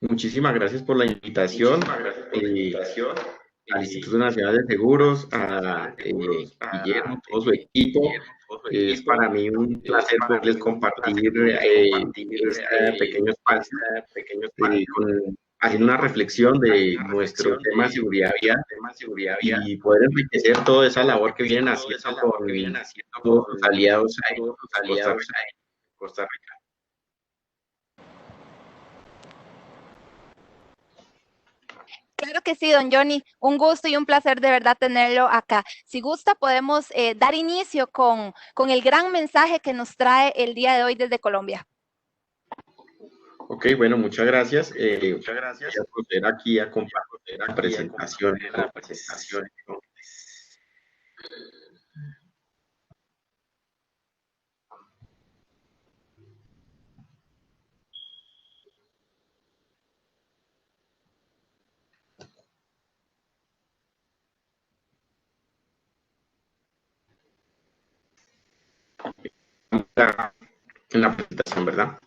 Muchísimas gracias por la invitación al Instituto Nacional de Seguros, a Guillermo, todo su equipo. Es para mí un placer poderles compartir este pequeño espacio haciendo una reflexión de nuestro tema de seguridad vial y poder enriquecer toda esa labor que vienen haciendo con todos sus aliados en Costa Rica. Claro que sí, don Johnny. Un gusto y un placer de verdad tenerlo acá. Si gusta, podemos dar inicio con el gran mensaje que nos trae el día de hoy desde Colombia. Ok, bueno, muchas gracias. Voy a proceder aquí a compartir la presentación. En la presentación, ¿verdad?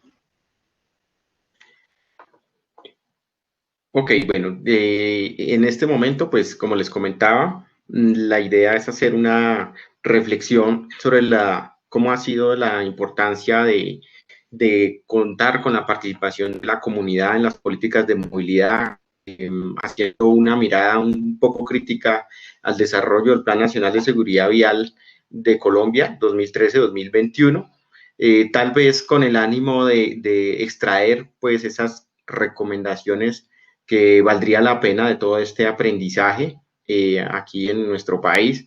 Ok, bueno, en este momento, pues como les comentaba, la idea es hacer una reflexión sobre cómo ha sido la importancia de contar con la participación de la comunidad en las políticas de movilidad, haciendo una mirada un poco crítica al desarrollo del Plan Nacional de Seguridad Vial de Colombia 2013-2021, tal vez con el ánimo de extraer pues esas recomendaciones que valdría la pena de todo este aprendizaje aquí en nuestro país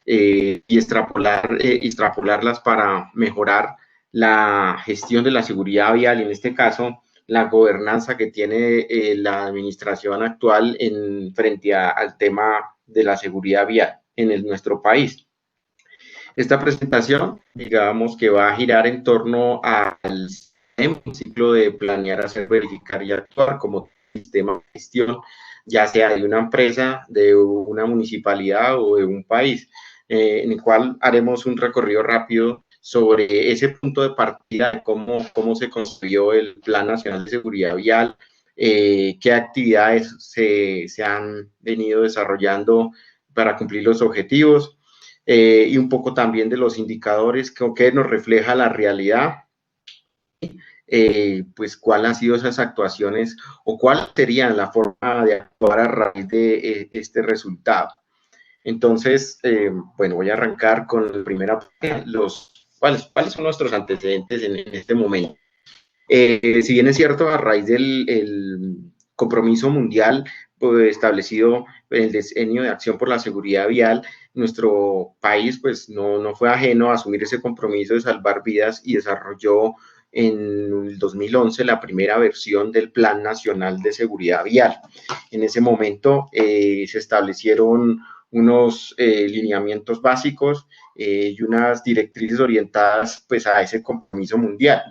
y extrapolarlas para mejorar la gestión de la seguridad vial y en este caso la gobernanza que tiene la administración actual frente al tema de la seguridad vial en nuestro país. Esta presentación, digamos que va a girar en torno al ciclo de planear, hacer, verificar y actuar como sistema de gestión, ya sea de una empresa, de una municipalidad o de un país, en el cual haremos un recorrido rápido sobre ese punto de partida de cómo se construyó el Plan Nacional de Seguridad Vial, qué actividades se han venido desarrollando para cumplir los objetivos, y un poco también de los indicadores que nos refleja la realidad, pues cuál han sido esas actuaciones o cuál sería la forma de actuar a raíz de este resultado. Entonces, bueno, voy a arrancar con la primera parte, ¿cuáles son nuestros antecedentes en este momento? Si bien es cierto, a raíz del compromiso mundial pues, establecido en el Decenio de Acción por la Seguridad Vial, nuestro país pues no fue ajeno a asumir ese compromiso de salvar vidas y desarrolló en el 2011 la primera versión del Plan Nacional de Seguridad Vial. En ese momento se establecieron unos lineamientos básicos y unas directrices orientadas pues a ese compromiso mundial,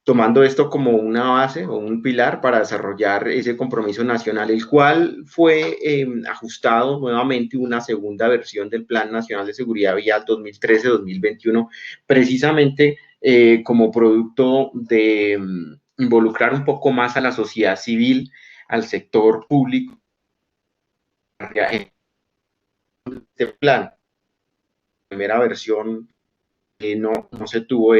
tomando esto como una base o un pilar para desarrollar ese compromiso nacional, el cual fue ajustado nuevamente una segunda versión del Plan Nacional de Seguridad Vial 2013-2021, precisamente como producto de involucrar un poco más a la sociedad civil, al sector público, en este plan. Primera versión no se tuvo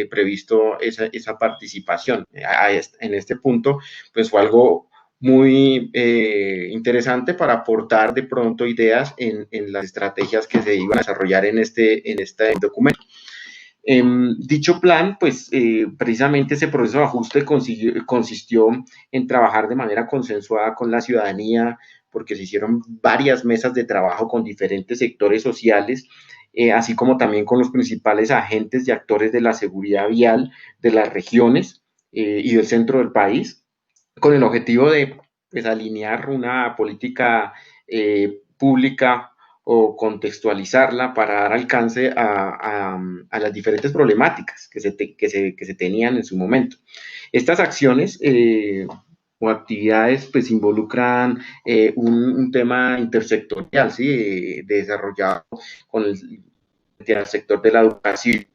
previsto esa participación. En este punto, pues fue algo muy interesante para aportar de pronto ideas en las estrategias que se iban a desarrollar en este documento. Dicho plan, pues precisamente ese proceso de ajuste consistió en trabajar de manera consensuada con la ciudadanía, porque se hicieron varias mesas de trabajo con diferentes sectores sociales, así como también con los principales agentes y actores de la seguridad vial de las regiones y del centro del país, con el objetivo de pues, alinear una política pública o contextualizarla para dar alcance a las diferentes problemáticas que se tenían en su momento. Estas acciones o actividades pues involucran un tema intersectorial, ¿sí? Desarrollado con el sector de la educación,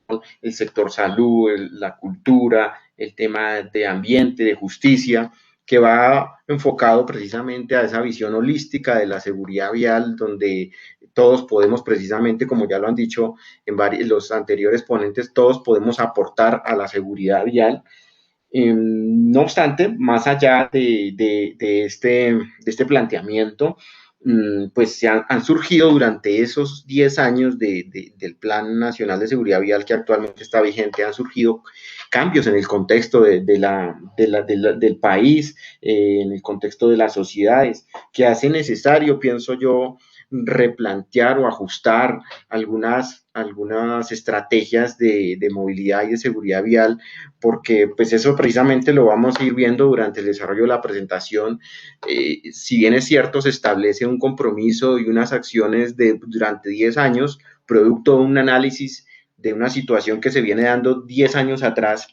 el sector salud, la cultura, el tema de ambiente, de justicia, que va enfocado precisamente a esa visión holística de la seguridad vial, donde todos podemos precisamente, como ya lo han dicho en los anteriores ponentes, todos podemos aportar a la seguridad vial. No obstante, más allá de este planteamiento, pues han surgido durante esos 10 años del Plan Nacional de Seguridad Vial que actualmente está vigente, han surgido cambios en el contexto del país, en el contexto de las sociedades, que hace necesario, pienso yo, replantear o ajustar algunas estrategias de movilidad y de seguridad vial, porque pues eso precisamente lo vamos a ir viendo durante el desarrollo de la presentación. Si bien es cierto, se establece un compromiso y unas acciones durante 10 años, producto de un análisis de una situación que se viene dando 10 años atrás,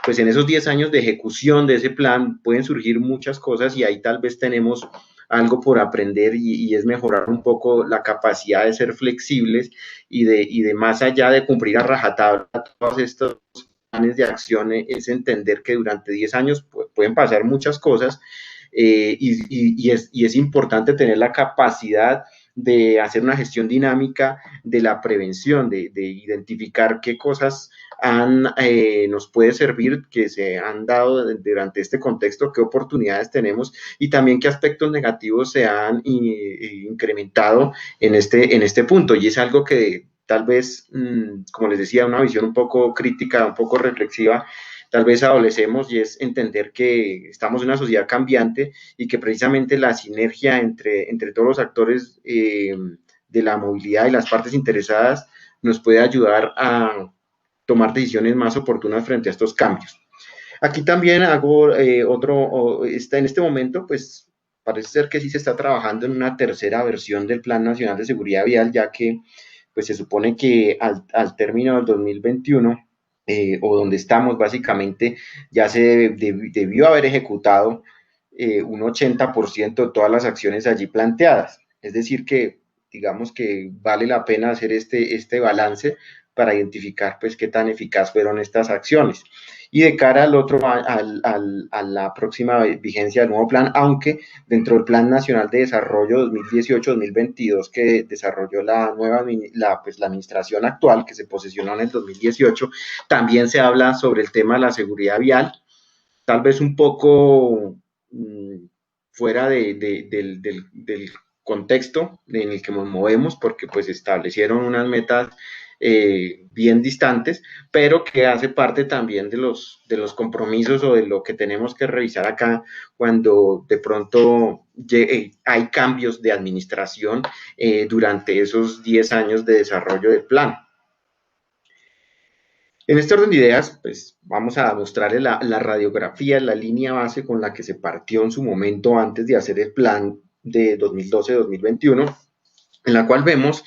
pues en esos 10 años de ejecución de ese plan pueden surgir muchas cosas y ahí tal vez tenemos algo por aprender y es mejorar un poco la capacidad de ser flexibles y de más allá de cumplir a rajatabla todos estos planes de acción, es entender que durante 10 años pueden pasar muchas cosas, y es importante tener la capacidad de hacer una gestión dinámica de la prevención, de identificar qué cosas nos puede servir, que se han dado durante este contexto, qué oportunidades tenemos y también qué aspectos negativos se han incrementado en este punto. Y es algo que tal vez, como les decía, una visión un poco crítica, un poco reflexiva, tal vez adolecemos, y es entender que estamos en una sociedad cambiante y que precisamente la sinergia entre todos los actores de la movilidad y las partes interesadas nos puede ayudar a tomar decisiones más oportunas frente a estos cambios. Aquí también hago en este momento, pues parece ser que sí se está trabajando en una tercera versión del Plan Nacional de Seguridad Vial, ya que pues se supone que al término del 2021, o donde estamos básicamente, ya se debió haber ejecutado un 80% de todas las acciones allí planteadas. Es decir, que digamos que vale la pena hacer este balance para identificar pues qué tan eficaz fueron estas acciones. Y de cara a la próxima vigencia del nuevo plan, aunque dentro del Plan Nacional de Desarrollo 2018-2022 que desarrolló la administración actual, que se posesionó en el 2018, también se habla sobre el tema de la seguridad vial, tal vez un poco fuera del contexto en el que nos movemos, porque pues establecieron unas metas bien distantes, pero que hace parte también de los compromisos o de lo que tenemos que revisar acá cuando de pronto hay cambios de administración durante esos 10 años de desarrollo del plan. En este orden de ideas, pues vamos a mostrarle la radiografía, la línea base con la que se partió en su momento antes de hacer el plan de 2012-2021, en la cual vemos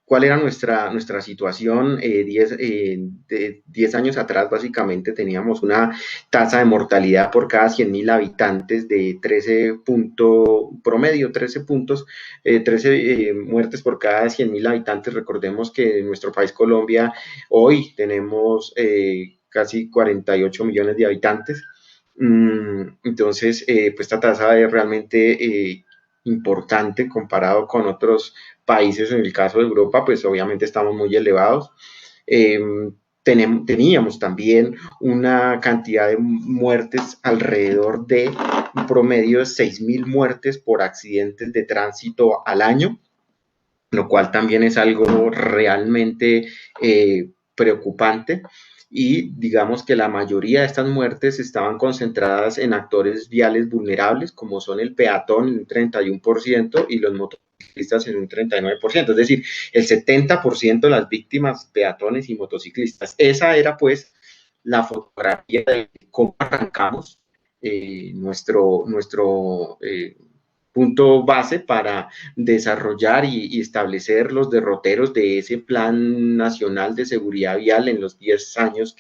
cuál era nuestra situación. 10 años atrás, básicamente, teníamos una tasa de mortalidad por cada 100.000 habitantes de 13 puntos, 13 muertes por cada 100.000 habitantes. Recordemos que en nuestro país, Colombia, hoy tenemos casi 48 millones de habitantes. Entonces, pues esta tasa es realmente importante comparado con otros países. En el caso de Europa, pues obviamente estamos muy elevados. Teníamos también una cantidad de muertes alrededor de un promedio de 6.000 muertes por accidentes de tránsito al año, lo cual también es algo realmente preocupante. Y digamos que la mayoría de estas muertes estaban concentradas en actores viales vulnerables, como son el peatón en un 31% y los motociclistas en un 39%, es decir, el 70% de las víctimas peatones y motociclistas. Esa era pues la fotografía de cómo arrancamos nuestro punto base para desarrollar y establecer los derroteros de ese Plan Nacional de Seguridad Vial en los 10 años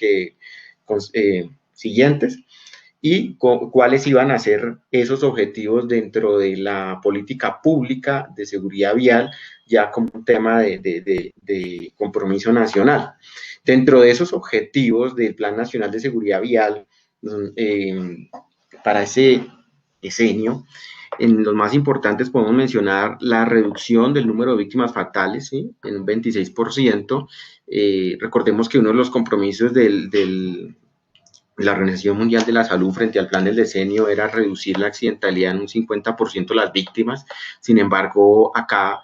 siguientes, y cuáles iban a ser esos objetivos dentro de la política pública de seguridad vial, ya como un tema de compromiso nacional. Dentro de esos objetivos del Plan Nacional de Seguridad Vial, para ese decenio. En los más importantes podemos mencionar la reducción del número de víctimas fatales, ¿sí?, en un 26%. Recordemos que uno de los compromisos de la Organización Mundial de la Salud frente al plan del decenio era reducir la accidentalidad en un 50% las víctimas. Sin embargo, acá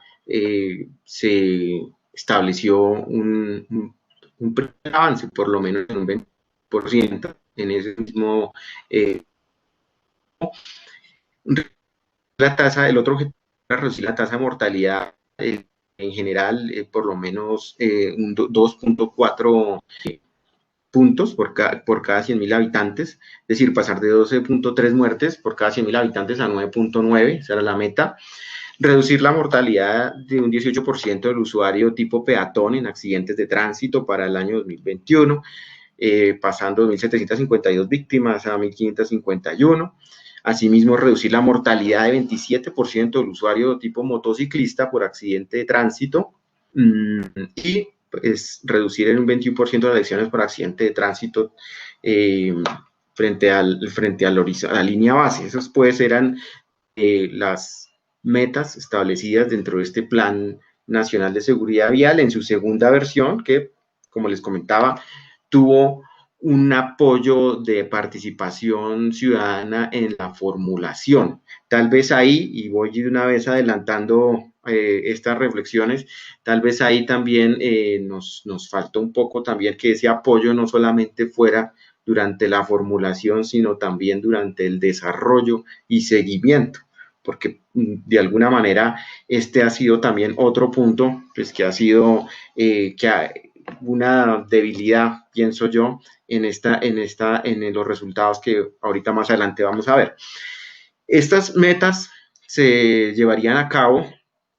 se estableció un avance, por lo menos en un 20%, en ese mismo la tasa, el otro objetivo era reducir la tasa de mortalidad en general, por lo menos un 2.4 puntos por cada 100.000 habitantes, es decir, pasar de 12.3 muertes por cada 100.000 habitantes a 9.9, esa era la meta. Reducir la mortalidad de un 18% del usuario tipo peatón en accidentes de tránsito para el año 2021, pasando de 1.752 víctimas a 1.551. Asimismo, reducir la mortalidad de 27% del usuario tipo motociclista por accidente de tránsito y pues, reducir en un 21% las lesiones por accidente de tránsito frente a la línea base. Esas pues eran las metas establecidas dentro de este Plan Nacional de Seguridad Vial en su segunda versión, que, como les comentaba, tuvo un apoyo de participación ciudadana en la formulación. Tal vez ahí, y voy de una vez adelantando estas reflexiones, tal vez ahí también nos faltó un poco también que ese apoyo no solamente fuera durante la formulación, sino también durante el desarrollo y seguimiento, porque de alguna manera este ha sido también otro punto, pues que ha sido una debilidad, pienso yo, en los resultados que ahorita más adelante vamos a ver. Estas metas se llevarían a cabo,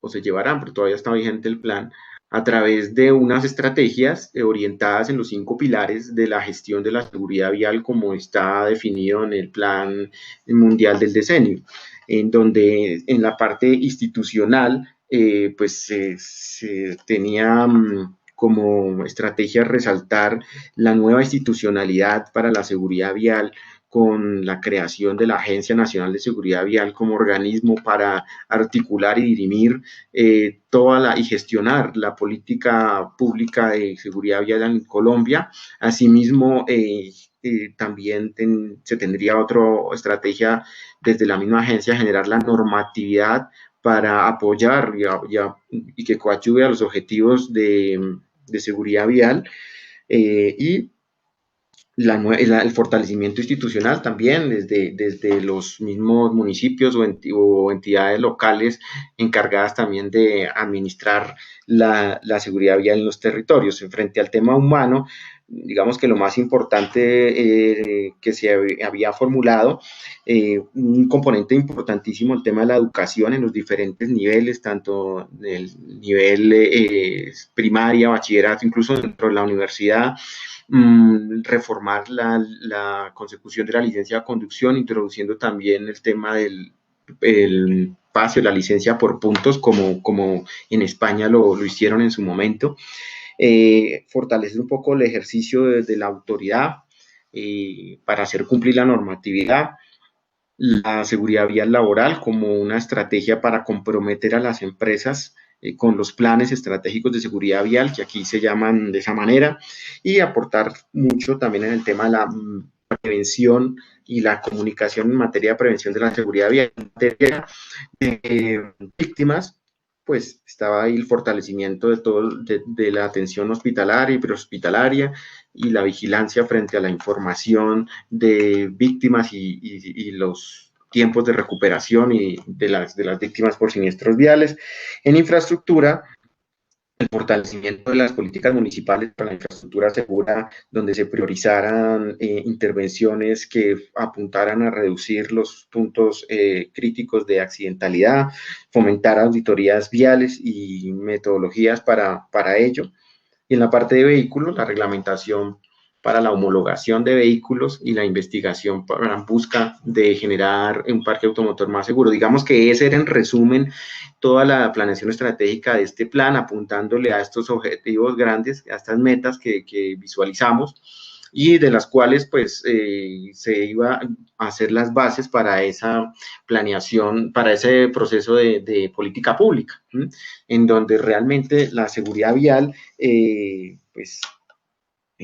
o se llevarán, pero todavía está vigente el plan, a través de unas estrategias orientadas en los 5 pilares de la gestión de la seguridad vial, como está definido en el Plan Mundial del Decenio, en donde en la parte institucional, pues se tenía como estrategia resaltar la nueva institucionalidad para la seguridad vial, con la creación de la Agencia Nacional de Seguridad Vial como organismo para articular y dirimir y gestionar la política pública de seguridad vial en Colombia. Asimismo, también se tendría otra estrategia desde la misma agencia, generar la normatividad para apoyar y que coadyuve a los objetivos de seguridad vial, y el fortalecimiento institucional también desde los mismos municipios o entidades locales encargadas también de administrar la seguridad vial en los territorios. Frente al tema humano, digamos que lo más importante que se había formulado, un componente importantísimo, el tema de la educación en los diferentes niveles, tanto el nivel primaria, bachillerato, incluso dentro de la universidad, reformar la consecución de la licencia de conducción, introduciendo también el tema del pase, la licencia por puntos, como en España lo hicieron en su momento. Fortalecer un poco el ejercicio de la autoridad para hacer cumplir la normatividad, la seguridad vial laboral como una estrategia para comprometer a las empresas con los planes estratégicos de seguridad vial, que aquí se llaman de esa manera, y aportar mucho también en el tema de la prevención y la comunicación en materia de prevención de la seguridad vial. En materia de víctimas, pues estaba ahí el fortalecimiento de la atención hospitalaria y prehospitalaria y la vigilancia frente a la información de víctimas y los tiempos de recuperación y de las víctimas por siniestros viales. En infraestructura, el fortalecimiento de las políticas municipales para la infraestructura segura, donde se priorizaran intervenciones que apuntaran a reducir los puntos críticos de accidentalidad, fomentar auditorías viales y metodologías para ello. Y en la parte de vehículos, la reglamentación para la homologación de vehículos y la investigación para busca de generar un parque automotor más seguro. Digamos que ese era, en resumen, toda la planeación estratégica de este plan, apuntándole a estos objetivos grandes, a estas metas que visualizamos. y de las cuales pues se iba a hacer las bases para esa planeación, para ese proceso de política pública, ¿m? En donde realmente la seguridad vial, pues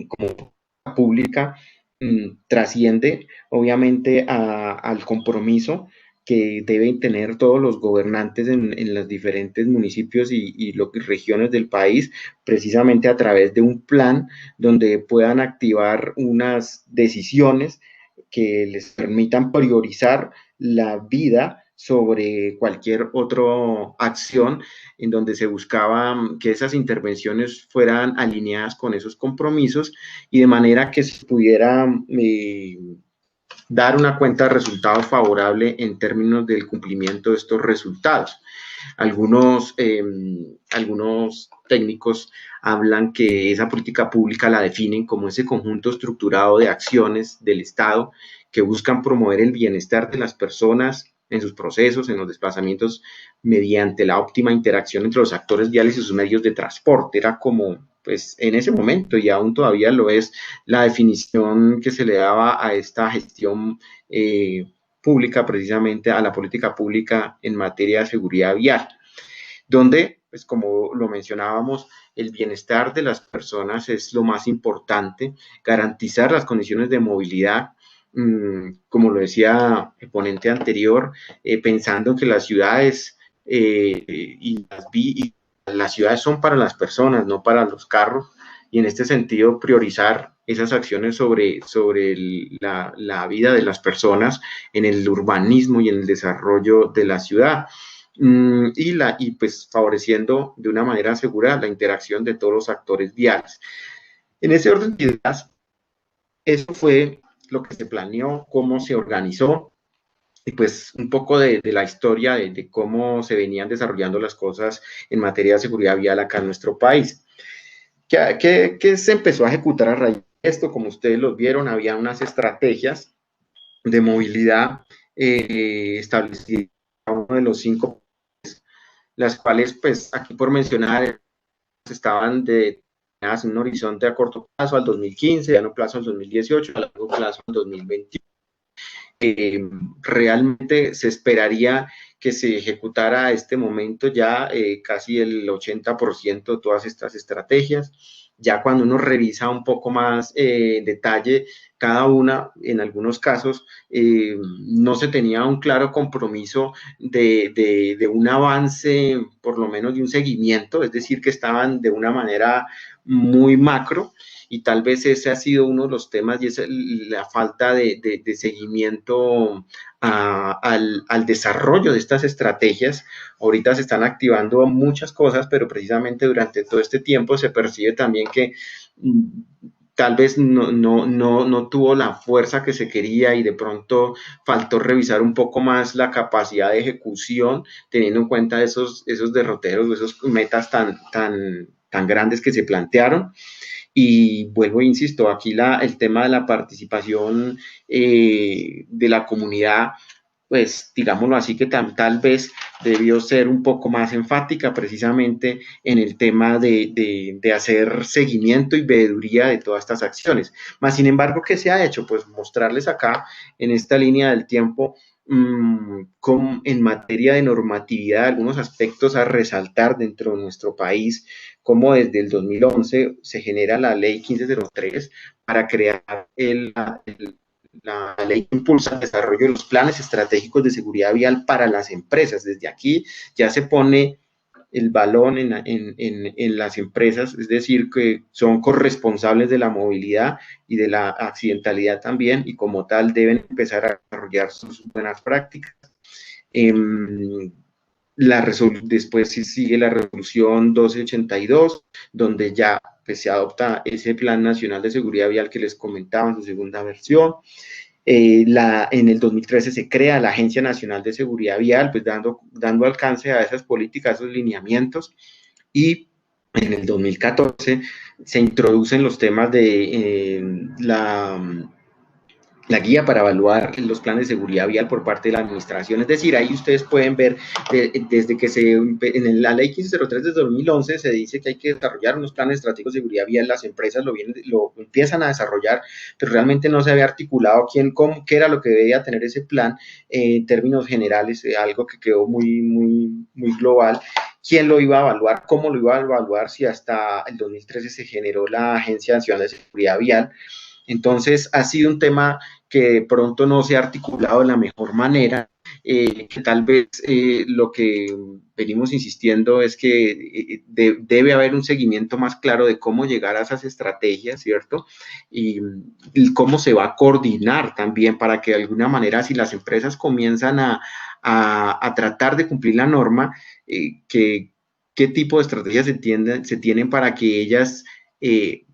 como pública, trasciende obviamente al compromiso que deben tener todos los gobernantes en los diferentes municipios y regiones del país, precisamente a través de un plan donde puedan activar unas decisiones que les permitan priorizar la vida sobre cualquier otra acción, en donde se buscaba que esas intervenciones fueran alineadas con esos compromisos y de manera que se pudiera dar una cuenta de resultados favorable en términos del cumplimiento de estos resultados. Algunos técnicos hablan que esa política pública la definen como ese conjunto estructurado de acciones del Estado que buscan promover el bienestar de las personas en sus procesos, en los desplazamientos, mediante la óptima interacción entre los actores viales y sus medios de transporte. Era como, pues en ese momento, y aún todavía lo es, la definición que se le daba a esta gestión pública, precisamente a la política pública en materia de seguridad vial, donde, pues como lo mencionábamos, el bienestar de las personas es lo más importante, garantizar las condiciones de movilidad, como lo decía el ponente anterior, pensando que las ciudades y las ciudades son para las personas, no para los carros, y en este sentido priorizar esas acciones sobre la vida de las personas en el urbanismo y en el desarrollo de la ciudad. Y pues favoreciendo de una manera segura la interacción de todos los actores viales. En ese orden de ideas, eso fue lo que se planeó, cómo se organizó, y pues un poco de la historia de cómo se venían desarrollando las cosas en materia de seguridad vial acá en nuestro país. ¿Qué se empezó a ejecutar a raíz de esto? Como ustedes lo vieron, había unas estrategias de movilidad establecidas en uno de los 5, las cuales, pues, aquí por mencionar, estaban en un horizonte a corto plazo al 2015, a mediano plazo al 2018, a largo plazo al 2021. Realmente se esperaría que se ejecutara a este momento ya casi el 80% de todas estas estrategias. Ya cuando uno revisa un poco más en detalle cada una, en algunos casos no se tenía un claro compromiso de un avance, por lo menos de un seguimiento, es decir, que estaban de una manera muy macro, y tal vez ese ha sido uno de los temas, y es la falta de seguimiento al desarrollo de estas estrategias. Ahorita se están activando muchas cosas, pero precisamente durante todo este tiempo se percibe también que tal vez no tuvo la fuerza que se quería, y de pronto faltó revisar un poco más la capacidad de ejecución, teniendo en cuenta esos derroteros, esos metas tan grandes que se plantearon. Y vuelvo e insisto, aquí el tema de la participación de la comunidad, pues digámoslo así, que tal vez debió ser un poco más enfática precisamente en el tema de hacer seguimiento y veeduría de todas estas acciones. Más sin embargo, ¿qué se ha hecho? Pues mostrarles acá en esta línea del tiempo en materia de normatividad algunos aspectos a resaltar dentro de nuestro país, como desde el 2011 se genera la ley 1503 para crear la ley que impulsa el desarrollo de los planes estratégicos de seguridad vial para las empresas. Desde aquí ya se pone el balón en las empresas, es decir, que son corresponsables de la movilidad y de la accidentalidad también, y como tal deben empezar a desarrollar sus buenas prácticas. Después sigue la resolución 1282, donde ya pues, se adopta ese Plan Nacional de Seguridad Vial que les comentaba en su segunda versión. En el 2013 se crea la Agencia Nacional de Seguridad Vial, pues dando alcance a esas políticas, a esos lineamientos, y en el 2014 se introducen los temas de la guía para evaluar los planes de seguridad vial por parte de la administración. Es decir, ahí ustedes pueden ver, desde que en la ley 1503 de 2011 se dice que hay que desarrollar unos planes estratégicos de seguridad vial, las empresas lo empiezan a desarrollar, pero realmente no se había articulado qué era lo que debía tener ese plan en términos generales, algo que quedó muy global. ¿Quién lo iba a evaluar? ¿Cómo lo iba a evaluar? Si hasta el 2013 se generó la Agencia Nacional de Seguridad Vial. Entonces, ha sido un tema que de pronto no se ha articulado de la mejor manera, que tal vez lo que venimos insistiendo es que debe haber un seguimiento más claro de cómo llegar a esas estrategias, ¿cierto? Y cómo se va a coordinar también para que de alguna manera, si las empresas comienzan a tratar de cumplir la norma, qué tipo de estrategias se tienen para que ellas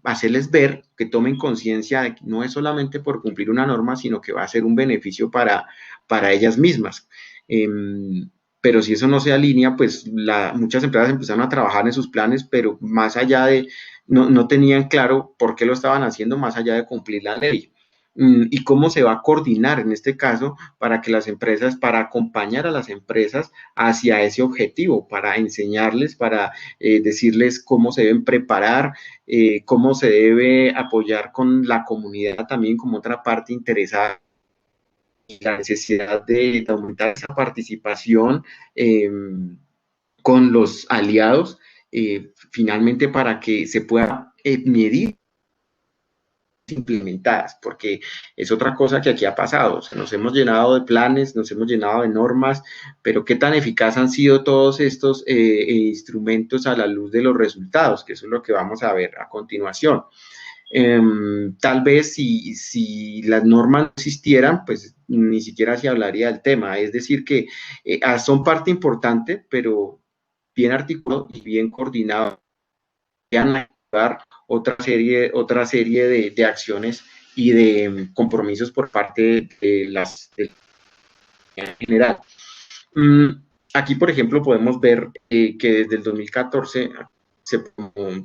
hacerles ver, que tomen conciencia de que no es solamente por cumplir una norma, sino que va a ser un beneficio para ellas mismas. Pero si eso no se alinea, pues muchas empresas empezaron a trabajar en sus planes, pero más allá de, no tenían claro por qué lo estaban haciendo, más allá de cumplir la ley. Y cómo se va a coordinar en este caso para que las empresas, para acompañar a las empresas hacia ese objetivo, para enseñarles, para decirles cómo se deben preparar, cómo se debe apoyar con la comunidad también como otra parte interesada, y la necesidad de aumentar esa participación con los aliados, finalmente para que se pueda medir implementadas, porque es otra cosa que aquí ha pasado. O sea, nos hemos llenado de planes, nos hemos llenado de normas, pero qué tan eficaz han sido todos estos instrumentos a la luz de los resultados, que eso es lo que vamos a ver a continuación. Tal vez si las normas no existieran, pues ni siquiera se hablaría del tema. Es decir, que son parte importante, pero bien articulado y bien coordinado, otra serie de acciones y de compromisos por parte de en general. Aquí, por ejemplo, podemos ver que desde el 2014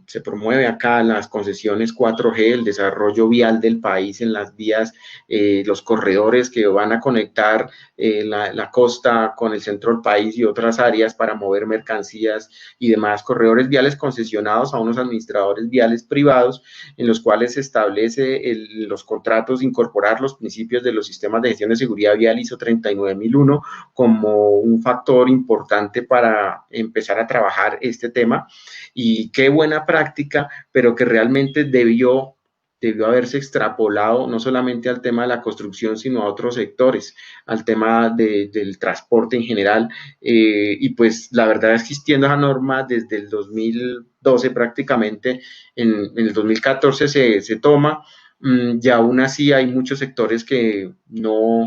se promueve acá las concesiones 4G, el desarrollo vial del país en las vías, los corredores que van a conectar la costa con el centro del país y otras áreas para mover mercancías y demás, corredores viales concesionados a unos administradores viales privados, en los cuales se establece los contratos, incorporar los principios de los sistemas de gestión de seguridad vial ISO 39001 como un factor importante para empezar a trabajar este tema. Y qué buena práctica, pero que realmente debió haberse extrapolado no solamente al tema de la construcción, sino a otros sectores, al tema del transporte en general. Y pues la verdad, existiendo esa norma desde el 2012 prácticamente, en el 2014 se toma, y aún así hay muchos sectores que no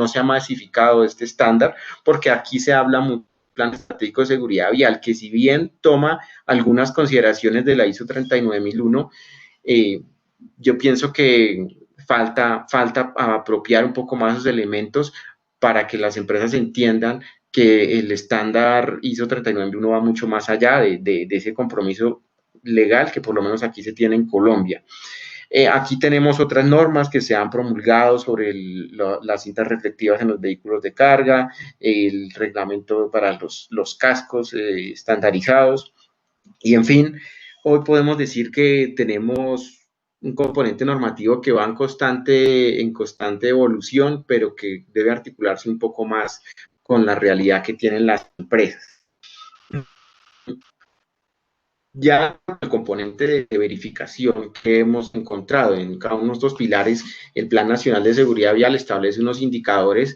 se ha masificado este estándar, porque aquí se habla mucho Plan Estratégico de Seguridad Vial, que si bien toma algunas consideraciones de la ISO 39001, yo pienso que falta apropiar un poco más esos elementos para que las empresas entiendan que el estándar ISO 39001 va mucho más allá de ese compromiso legal que por lo menos aquí se tiene en Colombia. Aquí tenemos otras normas que se han promulgado sobre las cintas reflectivas en los vehículos de carga, el reglamento para los cascos estandarizados, y en fin, hoy podemos decir que tenemos un componente normativo que va en constante evolución, pero que debe articularse un poco más con la realidad que tienen las empresas. Ya el componente de verificación que hemos encontrado en cada uno de estos pilares, el Plan Nacional de Seguridad Vial establece unos indicadores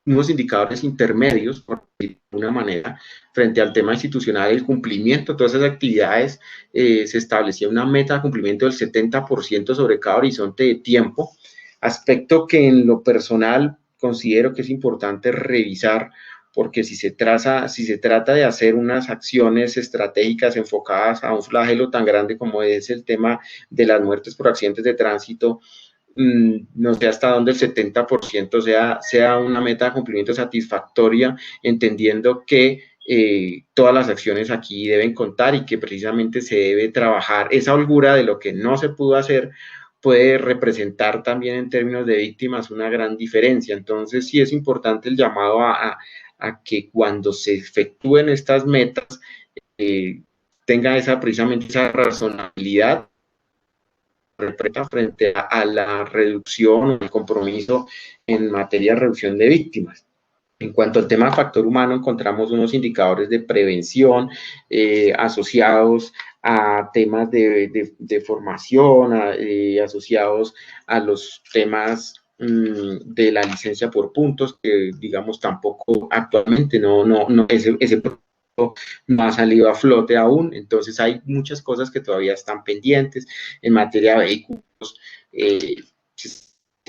unos indicadores intermedios, por decirlo de alguna manera, frente al tema institucional, el cumplimiento de todas esas actividades. Se establecía una meta de cumplimiento del 70% sobre cada horizonte de tiempo, aspecto que en lo personal considero que es importante revisar, porque si se trata de hacer unas acciones estratégicas enfocadas a un flagelo tan grande como es el tema de las muertes por accidentes de tránsito, no sé hasta dónde el 70% sea una meta de cumplimiento satisfactoria, entendiendo que todas las acciones aquí deben contar y que precisamente se debe trabajar. Esa holgura de lo que no se pudo hacer puede representar también en términos de víctimas una gran diferencia. Entonces sí es importante el llamado a que cuando se efectúen estas metas tenga precisamente esa razonabilidad frente a la reducción, el compromiso en materia de reducción de víctimas. En cuanto al tema factor humano, encontramos unos indicadores de prevención asociados a temas de formación, asociados a los temas de la licencia por puntos, que digamos tampoco actualmente ese no ha salido a flote aún. Entonces hay muchas cosas que todavía están pendientes en materia de vehículos,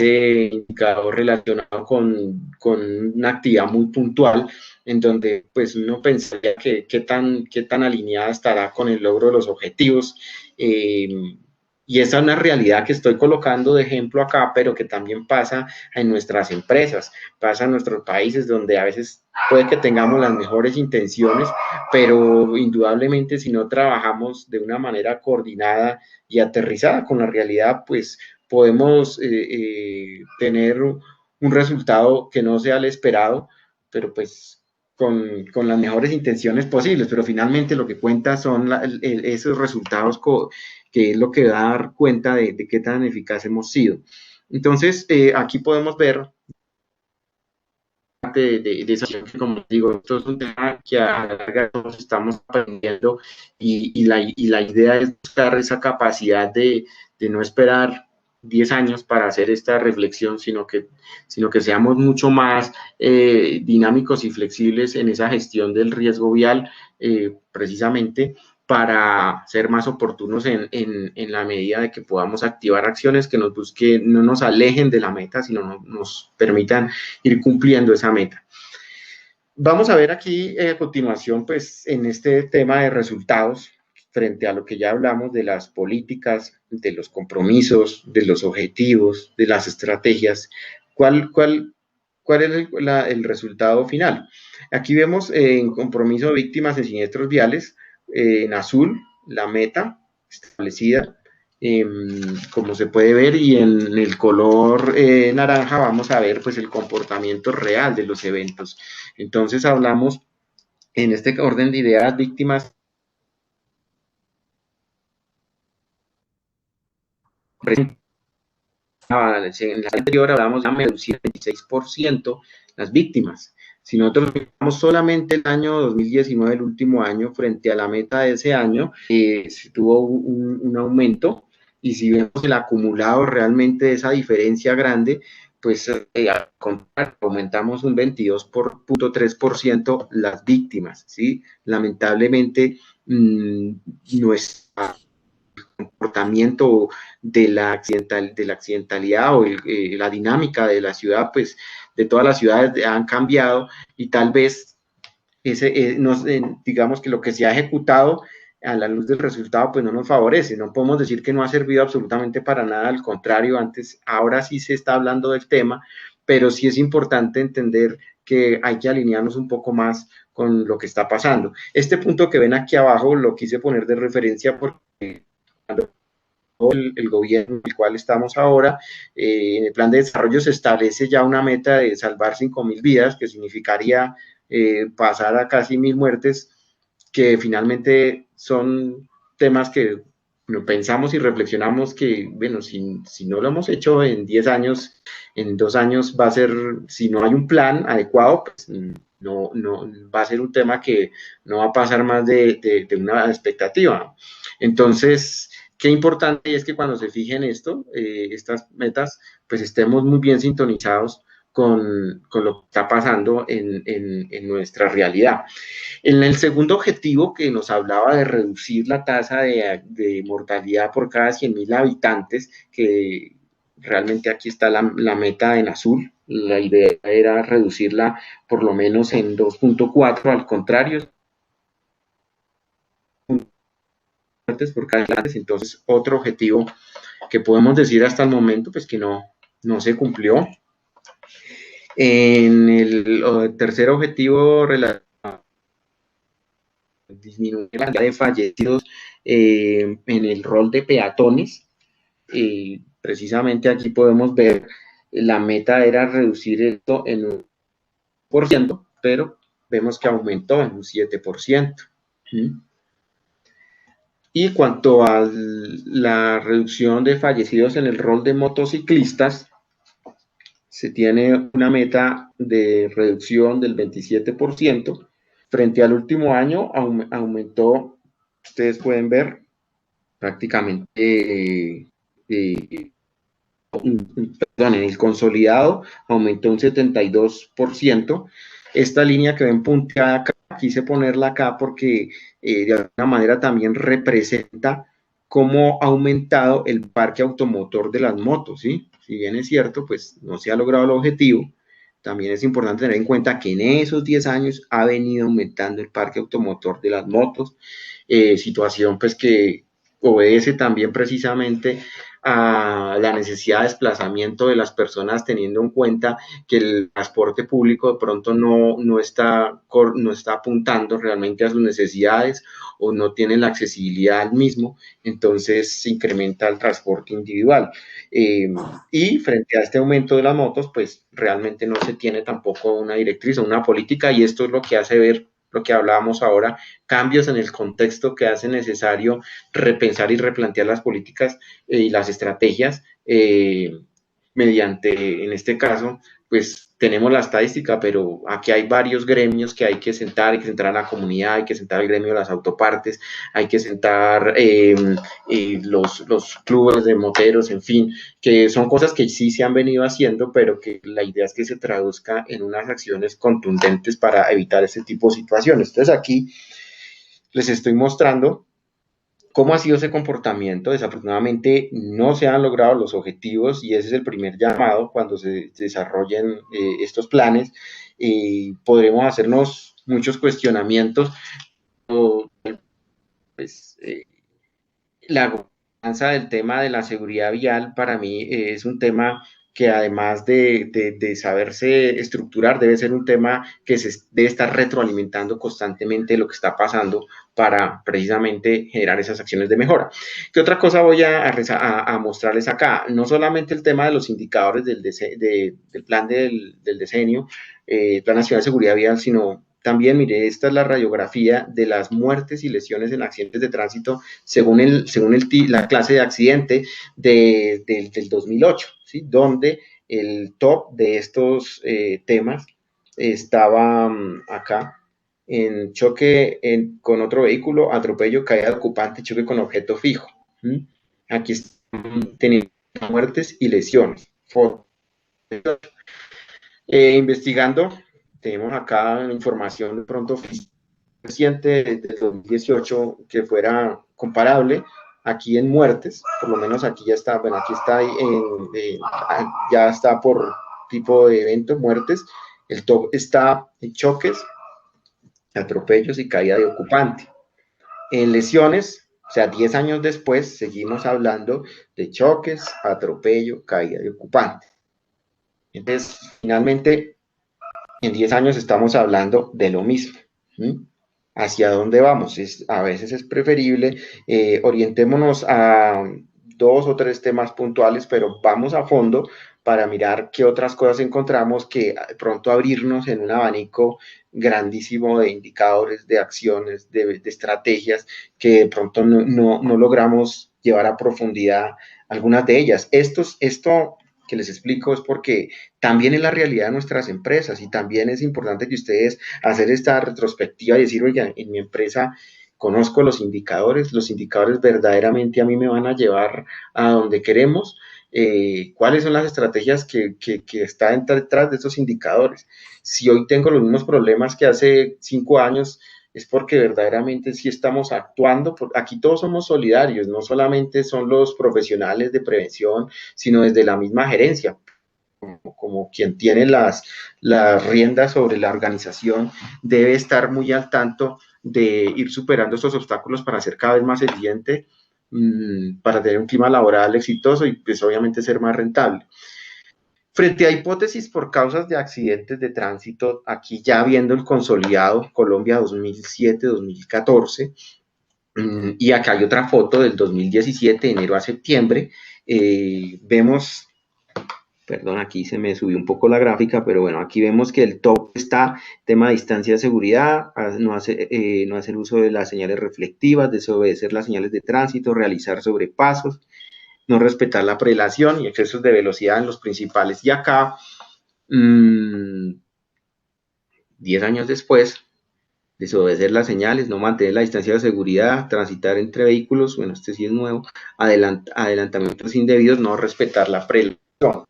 indicador relacionado con una actividad muy puntual, en donde pues uno pensaría que qué tan alineada estará con el logro de los objetivos. Y esa es una realidad que estoy colocando de ejemplo acá, pero que también pasa en nuestras empresas, pasa en nuestros países, donde a veces puede que tengamos las mejores intenciones, pero indudablemente si no trabajamos de una manera coordinada y aterrizada con la realidad, pues podemos tener un resultado que no sea el esperado, pero pues con las mejores intenciones posibles, pero finalmente lo que cuenta son esos resultados que es lo que da a dar cuenta de qué tan eficaz hemos sido. Entonces, aquí podemos ver de esa que, como digo, esto es un tema que a la larga todos estamos aprendiendo y la idea es buscar esa capacidad de no esperar 10 años para hacer esta reflexión, sino que seamos mucho más dinámicos y flexibles en esa gestión del riesgo vial, precisamente para ser más oportunos en la medida de que podamos activar acciones que no nos alejen de la meta, sino nos permitan ir cumpliendo esa meta. Vamos a ver aquí a continuación, pues, en este tema de resultados, frente a lo que ya hablamos de las políticas, de los compromisos, de los objetivos, de las estrategias, ¿cuál es el resultado final? Aquí vemos en compromiso de víctimas de siniestros viales, en azul, la meta establecida, como se puede ver, y en el color naranja vamos a ver pues el comportamiento real de los eventos. Entonces hablamos en este orden de ideas, víctimas en la anterior hablamos de reducir 26% las víctimas. Si nosotros miramos solamente el año 2019, el último año, frente a la meta de ese año, se tuvo un aumento, y si vemos el acumulado realmente de esa diferencia grande, pues al contrario, aumentamos un 22.3% las víctimas, ¿sí? Lamentablemente, nuestra comportamiento de la accidentalidad o la dinámica de la ciudad, pues de todas las ciudades han cambiado, y tal vez digamos que lo que se ha ejecutado a la luz del resultado pues no nos favorece. No podemos decir que no ha servido absolutamente para nada, al contrario, ahora sí se está hablando del tema, pero sí es importante entender que hay que alinearnos un poco más con lo que está pasando. Este punto que ven aquí abajo lo quise poner de referencia porque el gobierno en el cual estamos ahora, en el plan de desarrollo se establece ya una meta de salvar 5.000 vidas, que significaría pasar a casi 1.000 muertes, que finalmente son temas que pensamos y reflexionamos que, bueno, si no lo hemos hecho en 10 años, en 2 años va a ser, si no hay un plan adecuado, pues no va a ser un tema que no va a pasar más de una expectativa. Entonces, qué importante es que cuando se fijen estas metas, pues estemos muy bien sintonizados con lo que está pasando en nuestra realidad. En el segundo objetivo, que nos hablaba de reducir la tasa de mortalidad por cada 100.000 habitantes, que realmente aquí está la meta en azul, la idea era reducirla por lo menos en 2.4, al contrario, por cada habitantes. Entonces, otro objetivo que podemos decir hasta el momento, pues que no se cumplió. En el tercer objetivo relacionado disminuir la cantidad de fallecidos en el rol de peatones. Precisamente aquí podemos ver, la meta era reducir esto en un por ciento, pero vemos que aumentó en un 7%. Y cuanto a la reducción de fallecidos en el rol de motociclistas, se tiene una meta de reducción del 27%. Frente al último año aumentó, ustedes pueden ver, prácticamente, perdón, en el consolidado aumentó un 72%. Esta línea que ven punteada acá, quise ponerla acá porque de alguna manera también representa cómo ha aumentado el parque automotor de las motos, ¿sí? Si bien es cierto, pues no se ha logrado el objetivo, también es importante tener en cuenta que en esos 10 años ha venido aumentando el parque automotor de las motos, situación pues que obedece también precisamente a la necesidad de desplazamiento de las personas, teniendo en cuenta que el transporte público de pronto no está apuntando realmente a sus necesidades o no tiene la accesibilidad al mismo, entonces se incrementa el transporte individual. Y frente a este aumento de las motos, pues realmente no se tiene tampoco una directriz o una política, y esto es lo que hace ver lo que hablábamos ahora, cambios en el contexto que hace necesario repensar y replantear las políticas y las estrategias mediante, en este caso, pues tenemos la estadística, pero aquí hay varios gremios que hay que sentar a la comunidad, hay que sentar el gremio de las autopartes, hay que sentar los clubes de moteros, en fin, que son cosas que sí se han venido haciendo, pero que la idea es que se traduzca en unas acciones contundentes para evitar este tipo de situaciones. Entonces aquí les estoy mostrando cómo ha sido ese comportamiento. Desafortunadamente no se han logrado los objetivos y ese es el primer llamado cuando se desarrollen estos planes. Podremos hacernos muchos cuestionamientos. Pues, la gobernanza del tema de la seguridad vial para mí es un tema que además de saberse estructurar, debe ser un tema que se debe estar retroalimentando constantemente lo que está pasando para precisamente generar esas acciones de mejora. ¿Qué otra cosa voy a mostrarles acá? No solamente el tema de los indicadores del plan del decenio, Plan Nacional de Seguridad Vial, sino también, mire, esta es la radiografía de las muertes y lesiones en accidentes de tránsito según la clase de accidente del 2008, ¿sí? Donde el top de estos temas estaba acá, en choque con otro vehículo, atropello, caída de ocupante, choque con objeto fijo. Aquí están teniendo muertes y lesiones. Investigando, tenemos acá información de pronto reciente del 2018 que fuera comparable. Aquí en muertes, por lo menos aquí ya está, bueno, aquí está ya está por tipo de evento, muertes. El top está en choques, atropellos y caída de ocupante. En lesiones, o sea, 10 años después, seguimos hablando de choques, atropello, caída de ocupante. Entonces, finalmente, en 10 años estamos hablando de lo mismo. ¿Hacia dónde vamos? A veces es preferible, orientémonos a 2 o 3 temas puntuales, pero vamos a fondo para mirar qué otras cosas encontramos, que pronto abrirnos en un abanico grandísimo de indicadores, de acciones, de estrategias, que de pronto no logramos llevar a profundidad algunas de ellas. Esto que les explico es porque también es la realidad de nuestras empresas y también es importante que ustedes hacer esta retrospectiva y decir, oigan, en mi empresa conozco los indicadores verdaderamente a mí me van a llevar a donde queremos. ¿Cuáles son las estrategias que están detrás de estos indicadores? Si hoy tengo los mismos problemas que hace 5 años, es porque verdaderamente sí estamos actuando. Aquí todos somos solidarios, no solamente son los profesionales de prevención, sino desde la misma gerencia, como quien tiene las riendas sobre la organización, debe estar muy al tanto de ir superando estos obstáculos para ser cada vez más eficiente, para tener un clima laboral exitoso y pues obviamente ser más rentable. Frente a hipótesis por causas de accidentes de tránsito, aquí ya viendo el consolidado Colombia 2007-2014, y acá hay otra foto del 2017, enero a septiembre, vemos, perdón, aquí se me subió un poco la gráfica, pero bueno, aquí vemos que el top está tema de distancia de seguridad, no hacer uso de las señales reflectivas, desobedecer las señales de tránsito, realizar sobrepasos, no respetar la prelación y excesos de velocidad en los principales. Y acá, 10 años después, desobedecer las señales, no mantener la distancia de seguridad, transitar entre vehículos, bueno, este sí es nuevo, adelantamientos indebidos, no respetar la prelación.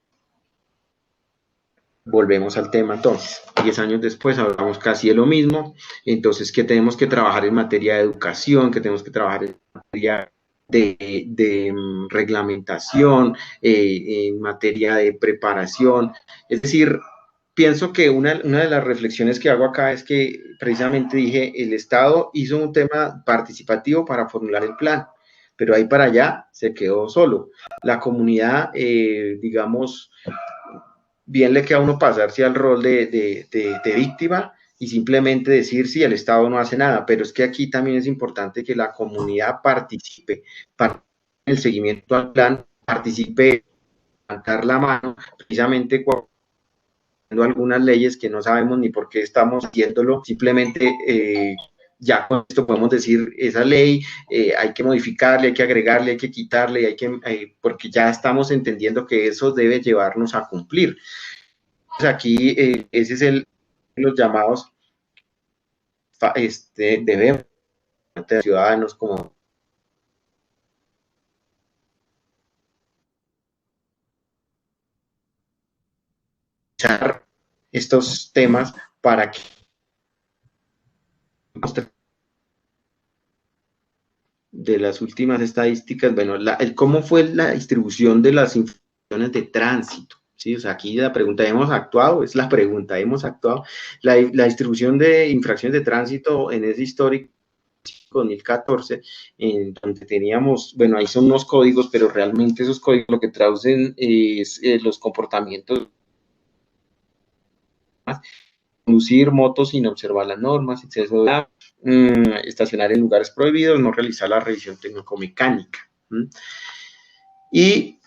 Volvemos al tema entonces, 10 años después hablamos casi de lo mismo, entonces que tenemos que trabajar en materia de educación, que tenemos que trabajar en materia de reglamentación, en materia de preparación, es decir, pienso que una de las reflexiones que hago acá es que precisamente dije, el Estado hizo un tema participativo para formular el plan, pero ahí para allá se quedó solo. La comunidad, digamos, bien le queda a uno pasarse al rol de víctima y simplemente decir si el Estado no hace nada, pero es que aquí también es importante que la comunidad participe en el seguimiento al plan, participe, levantar la mano, precisamente cuando algunas leyes que no sabemos ni por qué estamos haciéndolo, simplemente ya con esto podemos decir, esa ley hay que modificarle, hay que agregarle, hay que quitarle, porque ya estamos entendiendo que eso debe llevarnos a cumplir. Entonces aquí ese es los llamados debemos de ciudadanos como estos temas para que de las últimas estadísticas, bueno, cómo fue la distribución de las infracciones de tránsito, ¿sí? O sea, aquí la pregunta, ¿hemos actuado? Es la pregunta, ¿hemos actuado? La distribución de infracciones de tránsito en ese histórico 2014, en donde teníamos, bueno, ahí son unos códigos, pero realmente esos códigos lo que traducen es los comportamientos, conducir motos sin observar las normas, exceso de estacionar en lugares prohibidos, no realizar la revisión técnico-mecánica. Y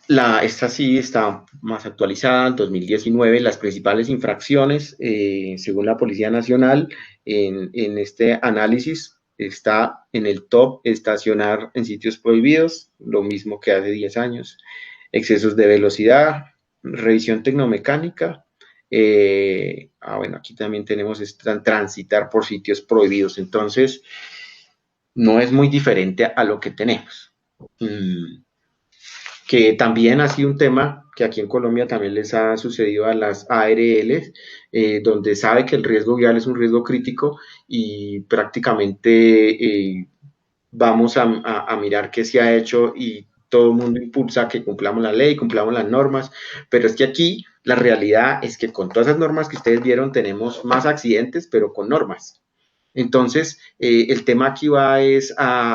esta sí está más actualizada, en 2019, las principales infracciones, según la Policía Nacional, en este análisis, está en el top estacionar en sitios prohibidos, lo mismo que hace 10 años, excesos de velocidad, revisión tecnomecánica, bueno, aquí también tenemos transitar por sitios prohibidos, entonces no es muy diferente a lo que tenemos. Que también ha sido un tema que aquí en Colombia también les ha sucedido a las ARL, donde sabe que el riesgo vial es un riesgo crítico y prácticamente vamos a mirar qué se ha hecho y todo el mundo impulsa que cumplamos la ley, cumplamos las normas, pero es que aquí la realidad es que con todas esas normas que ustedes vieron tenemos más accidentes, pero con normas. Entonces, el tema aquí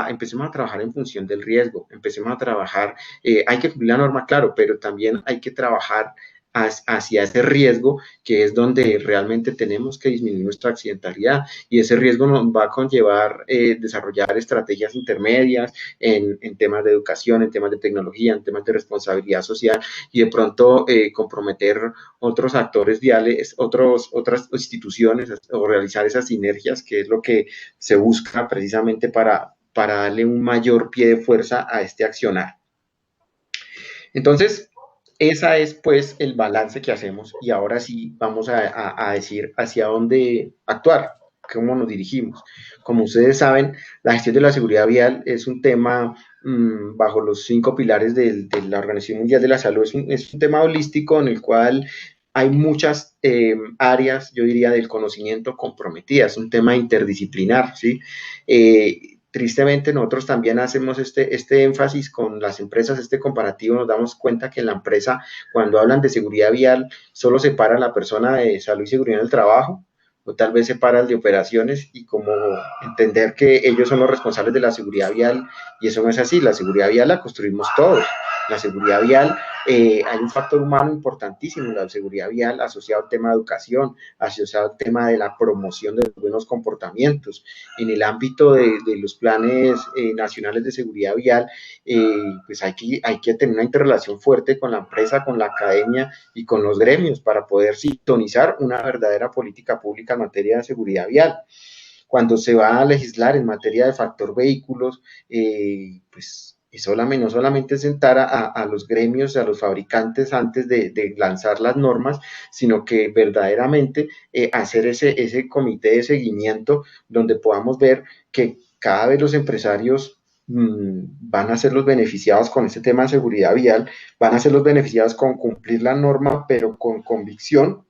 empecemos a trabajar en función del riesgo, empecemos a trabajar, hay que cumplir la norma, claro, pero también hay que trabajar hacia ese riesgo, que es donde realmente tenemos que disminuir nuestra accidentalidad, y ese riesgo nos va a conllevar desarrollar estrategias intermedias en temas de educación, en temas de tecnología, en temas de responsabilidad social, y de pronto comprometer otros actores viales, otras instituciones, o realizar esas sinergias, que es lo que se busca precisamente para darle un mayor pie de fuerza a este accionar. Entonces, ese es pues el balance que hacemos, y ahora sí vamos a decir hacia dónde actuar, cómo nos dirigimos. Como ustedes saben, la gestión de la seguridad vial es un tema bajo los 5 pilares de la Organización Mundial de la Salud, es un tema holístico en el cual hay muchas áreas, yo diría, del conocimiento comprometidas, un tema interdisciplinar, ¿sí? Tristemente nosotros también hacemos este énfasis con las empresas, este comparativo, nos damos cuenta que en la empresa, cuando hablan de seguridad vial, solo separa a la persona de salud y seguridad en el trabajo, o tal vez separa el de operaciones, y como entender que ellos son los responsables de la seguridad vial, y eso no es así, la seguridad vial la construimos todos. la seguridad vial. Hay un factor humano importantísimo en la seguridad vial asociado al tema de educación, asociado al tema de la promoción de los buenos comportamientos. En el ámbito de los planes nacionales de seguridad vial, pues hay que tener una interrelación fuerte con la empresa, con la academia y con los gremios para poder sintonizar una verdadera política pública en materia de seguridad vial. Cuando se va a legislar en materia de factor vehículos, pues no solamente sentar a los gremios, a los fabricantes antes de lanzar las normas, sino que verdaderamente hacer ese comité de seguimiento donde podamos ver que cada vez los empresarios van a ser los beneficiados con este tema de seguridad vial, van a ser los beneficiados con cumplir la norma, pero con convicción.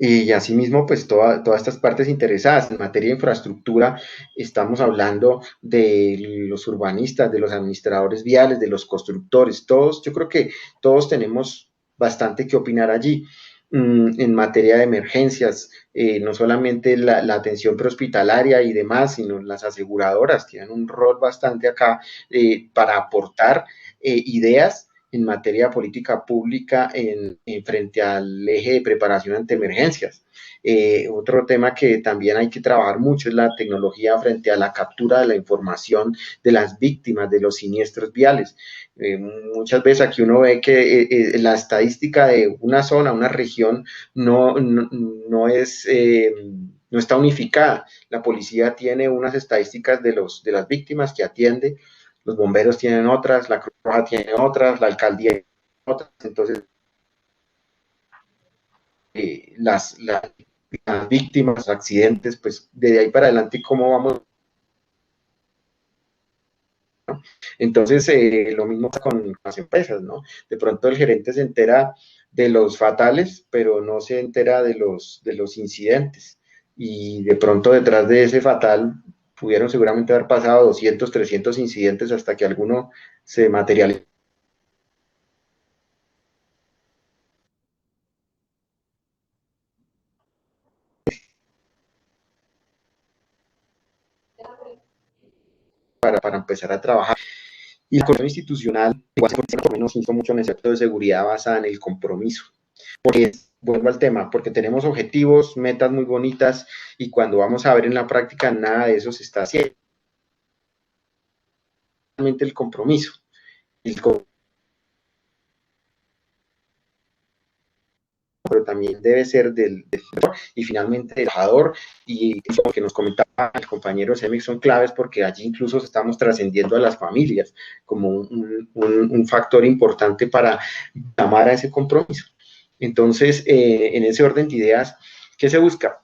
Y asimismo, pues todas estas partes interesadas en materia de infraestructura, estamos hablando de los urbanistas, de los administradores viales, de los constructores, todos, yo creo que todos tenemos bastante que opinar allí. En materia de emergencias, no solamente la atención prehospitalaria y demás, sino las aseguradoras tienen un rol bastante acá para aportar ideas en materia de política pública frente al eje de preparación ante emergencias. Otro tema que también hay que trabajar mucho es la tecnología frente a la captura de la información de las víctimas de los siniestros viales. Muchas veces aquí uno ve que la estadística de una zona, una región, no está unificada. La policía tiene unas estadísticas de las víctimas que atiende, los bomberos tienen otras, la Cruz Roja tiene otras, la alcaldía tiene otras. Entonces, las víctimas, accidentes, pues de ahí para adelante, ¿cómo vamos? Entonces, lo mismo con las empresas, ¿no? De pronto el gerente se entera de los fatales, pero no se entera de los incidentes. Y de pronto detrás de ese fatal pudieron seguramente haber pasado 200, 300 incidentes hasta que alguno se materializó. Para empezar a trabajar. Y la corrupción institucional, igual por menos insisto mucho en el sector de seguridad basada en el compromiso. Porque, vuelvo al tema, porque tenemos objetivos, metas muy bonitas, y cuando vamos a ver en la práctica, nada de eso se está haciendo. Realmente el compromiso. Pero también debe ser y finalmente del trabajador, y lo que nos comentaba el compañero Semix son claves porque allí incluso estamos trascendiendo a las familias como un factor importante para llamar a ese compromiso. Entonces, en ese orden de ideas, ¿qué se busca?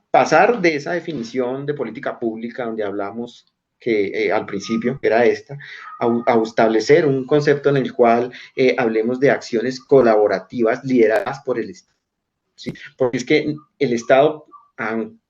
Pasar de esa definición de política pública donde hablamos que al principio, que era esta, a establecer un concepto en el cual hablemos de acciones colaborativas lideradas por el Estado. ¿Sí? Porque es que el Estado,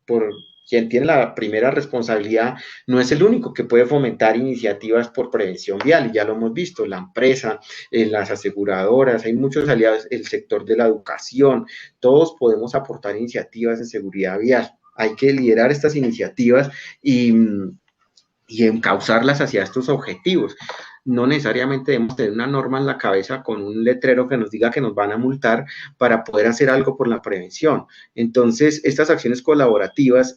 por quien tiene la primera responsabilidad, no es el único que puede fomentar iniciativas por prevención vial, y ya lo hemos visto, la empresa, las aseguradoras, hay muchos aliados, el sector de la educación, todos podemos aportar iniciativas en seguridad vial. Hay que liderar estas iniciativas y encauzarlas hacia estos objetivos. No necesariamente debemos tener una norma en la cabeza con un letrero que nos diga que nos van a multar para poder hacer algo por la prevención. Entonces, estas acciones colaborativas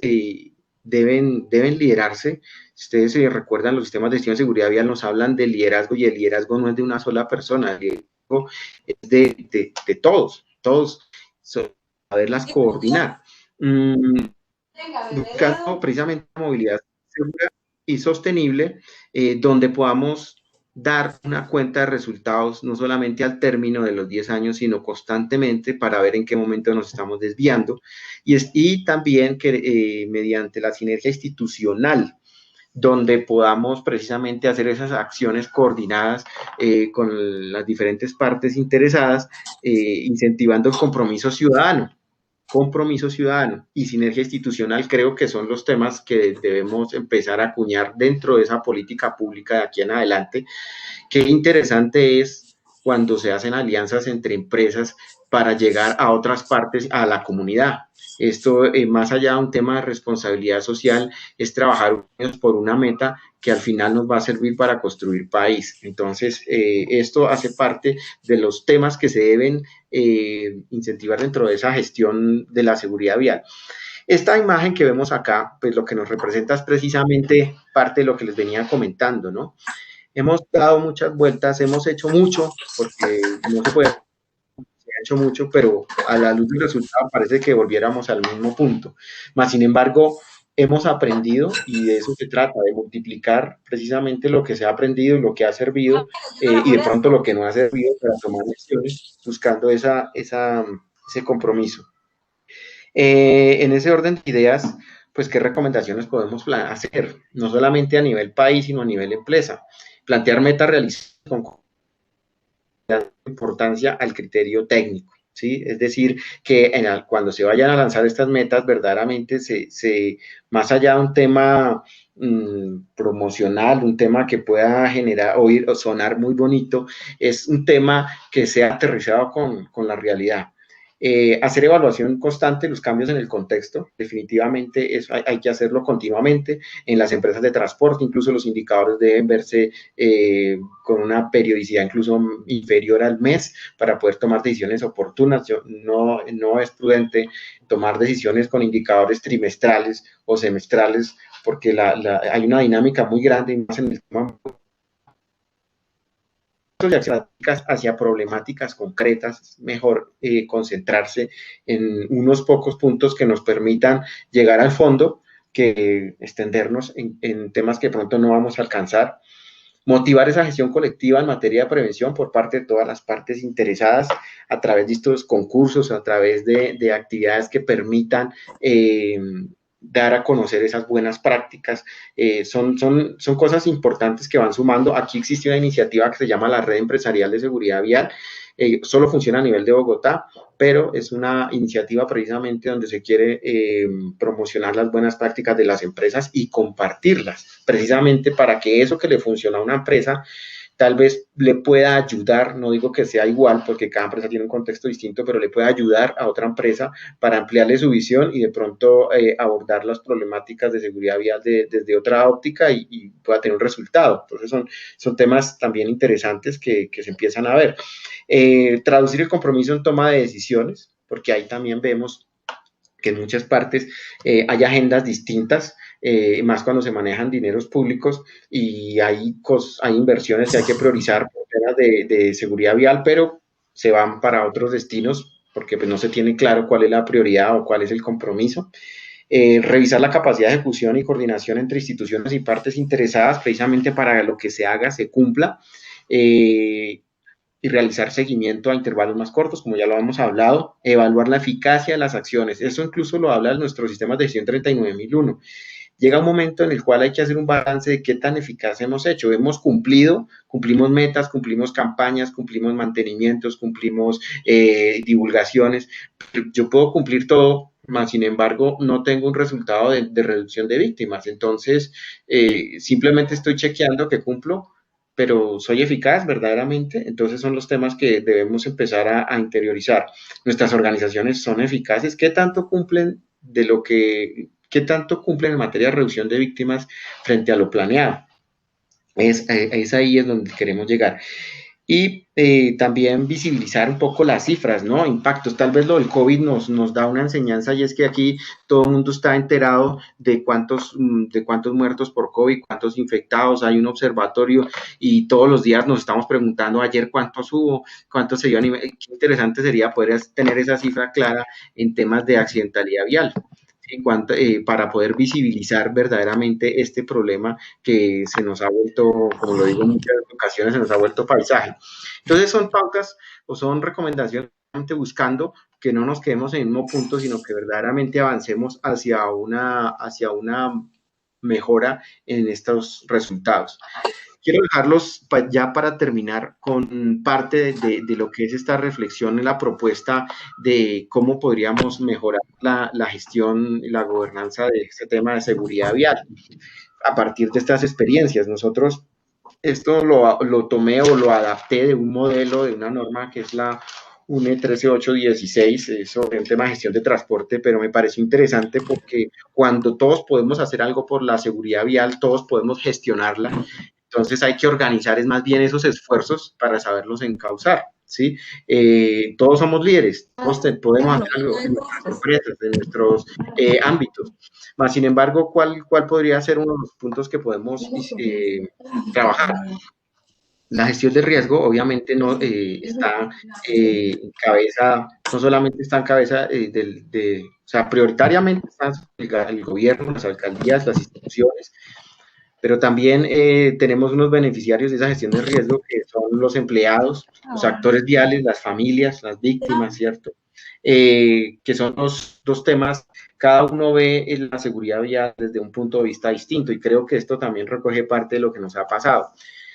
deben liderarse. Ustedes recuerdan, los sistemas de gestión de seguridad vial nos hablan de liderazgo, y el liderazgo no es de una sola persona, el liderazgo es de todos saberlas coordinar. Buscando precisamente la movilidad segura y sostenible, donde podamos dar una cuenta de resultados, no solamente al término de los 10 años, sino constantemente para ver en qué momento nos estamos desviando, y también que mediante la sinergia institucional, donde podamos precisamente hacer esas acciones coordinadas con las diferentes partes interesadas, incentivando el compromiso ciudadano y sinergia institucional. Creo que son los temas que debemos empezar a acuñar dentro de esa política pública de aquí en adelante. Qué interesante es cuando se hacen alianzas entre empresas para llegar a otras partes, a la comunidad. Esto, más allá de un tema de responsabilidad social, es trabajar por una meta que al final nos va a servir para construir país. Entonces, esto hace parte de los temas que se deben incentivar dentro de esa gestión de la seguridad vial. Esta imagen que vemos acá, pues lo que nos representa es precisamente parte de lo que les venía comentando, ¿no? Hemos dado muchas vueltas, hemos hecho mucho, porque no se puede, se ha hecho mucho, pero a la luz del resultado parece que volviéramos al mismo punto. Más sin embargo, hemos aprendido y de eso se trata, de multiplicar precisamente lo que se ha aprendido y lo que ha servido y de pronto lo que no ha servido para tomar decisiones buscando ese compromiso. En ese orden de ideas, pues, ¿qué recomendaciones podemos hacer? No solamente a nivel país, sino a nivel empresa. Plantear metas realistas con importancia al criterio técnico, ¿sí? Es decir, que cuando se vayan a lanzar estas metas, verdaderamente más allá de un tema promocional, un tema que pueda generar, oír o sonar muy bonito, es un tema que sea aterrizado con la realidad. Hacer evaluación constante de los cambios en el contexto, definitivamente eso hay que hacerlo continuamente. En las empresas de transporte, incluso los indicadores deben verse con una periodicidad incluso inferior al mes para poder tomar decisiones oportunas. No es prudente tomar decisiones con indicadores trimestrales o semestrales porque hay una dinámica muy grande más en el tema hacia problemáticas concretas, es mejor concentrarse en unos pocos puntos que nos permitan llegar al fondo que extendernos en temas que pronto no vamos a alcanzar. Motivar esa gestión colectiva en materia de prevención por parte de todas las partes interesadas a través de estos concursos, a través de actividades que permitan dar a conocer esas buenas prácticas. Son cosas importantes que van sumando. Aquí existe una iniciativa que se llama la Red Empresarial de Seguridad Vial. Solo funciona a nivel de Bogotá, pero es una iniciativa precisamente donde se quiere promocionar las buenas prácticas de las empresas y compartirlas, precisamente para que eso que le funciona a una empresa tal vez le pueda ayudar, no digo que sea igual porque cada empresa tiene un contexto distinto, pero le pueda ayudar a otra empresa para ampliarle su visión y de pronto abordar las problemáticas de seguridad vial desde otra óptica y pueda tener un resultado. Entonces son temas también interesantes que se empiezan a ver. Traducir el compromiso en toma de decisiones, porque ahí también vemos que en muchas partes hay agendas distintas, más cuando se manejan dineros públicos y hay inversiones que hay que priorizar por temas de seguridad vial, pero se van para otros destinos porque pues, no se tiene claro cuál es la prioridad o cuál es el compromiso. Revisar la capacidad de ejecución y coordinación entre instituciones y partes interesadas precisamente para lo que se haga se cumpla. Y realizar seguimiento a intervalos más cortos, como ya lo hemos hablado, evaluar la eficacia de las acciones. Eso incluso lo habla nuestro sistema de gestión 39001. Llega un momento en el cual hay que hacer un balance de qué tan eficaz hemos hecho. Hemos cumplimos metas, cumplimos campañas, cumplimos mantenimientos, cumplimos divulgaciones. Yo puedo cumplir todo, mas sin embargo no tengo un resultado de reducción de víctimas. Entonces, simplemente estoy chequeando que cumplo, pero soy eficaz verdaderamente. Entonces son los temas que debemos empezar a interiorizar. Nuestras organizaciones son eficaces. ¿Qué tanto cumplen qué tanto cumplen en materia de reducción de víctimas frente a lo planeado? Es ahí es donde queremos llegar. Y también visibilizar un poco las cifras, ¿no? Impactos. Tal vez lo del COVID nos da una enseñanza y es que aquí todo el mundo está enterado de cuántos muertos por COVID, cuántos infectados, hay un observatorio y todos los días nos estamos preguntando ayer cuántos hubo, cuántos se dio a nivel. Qué interesante sería poder tener esa cifra clara en temas de accidentalidad vial. Para poder visibilizar verdaderamente este problema que se nos ha vuelto, como lo digo en muchas ocasiones, se nos ha vuelto paisaje. Entonces son pautas o son recomendaciones buscando que no nos quedemos en el mismo punto, sino que verdaderamente avancemos hacia una mejora en estos resultados. Quiero dejarlos ya para terminar con parte de lo que es esta reflexión en la propuesta de cómo podríamos mejorar la gestión y la gobernanza de este tema de seguridad vial a partir de estas experiencias. Nosotros esto lo tomé o lo adapté de un modelo, de una norma que es la UNE 13816 sobre un tema de gestión de transporte, pero me pareció interesante porque cuando todos podemos hacer algo por la seguridad vial, todos podemos gestionarla. Entonces hay que organizar es más bien esos esfuerzos para saberlos encauzar, ¿sí? Todos somos líderes, todos podemos hacer algo en nuestras empresas, en nuestros ámbitos. Más sin embargo, ¿cuál podría ser uno de los puntos que podemos trabajar? La gestión de riesgo obviamente no está en cabeza, no solamente está en cabeza o sea, prioritariamente está el gobierno, las alcaldías, las instituciones, pero también tenemos unos beneficiarios de esa gestión de riesgo que son los empleados, los actores viales, las familias, las víctimas, ¿cierto? Que son los dos temas, cada uno ve la seguridad vial desde un punto de vista distinto y creo que esto también recoge parte de lo que nos ha pasado.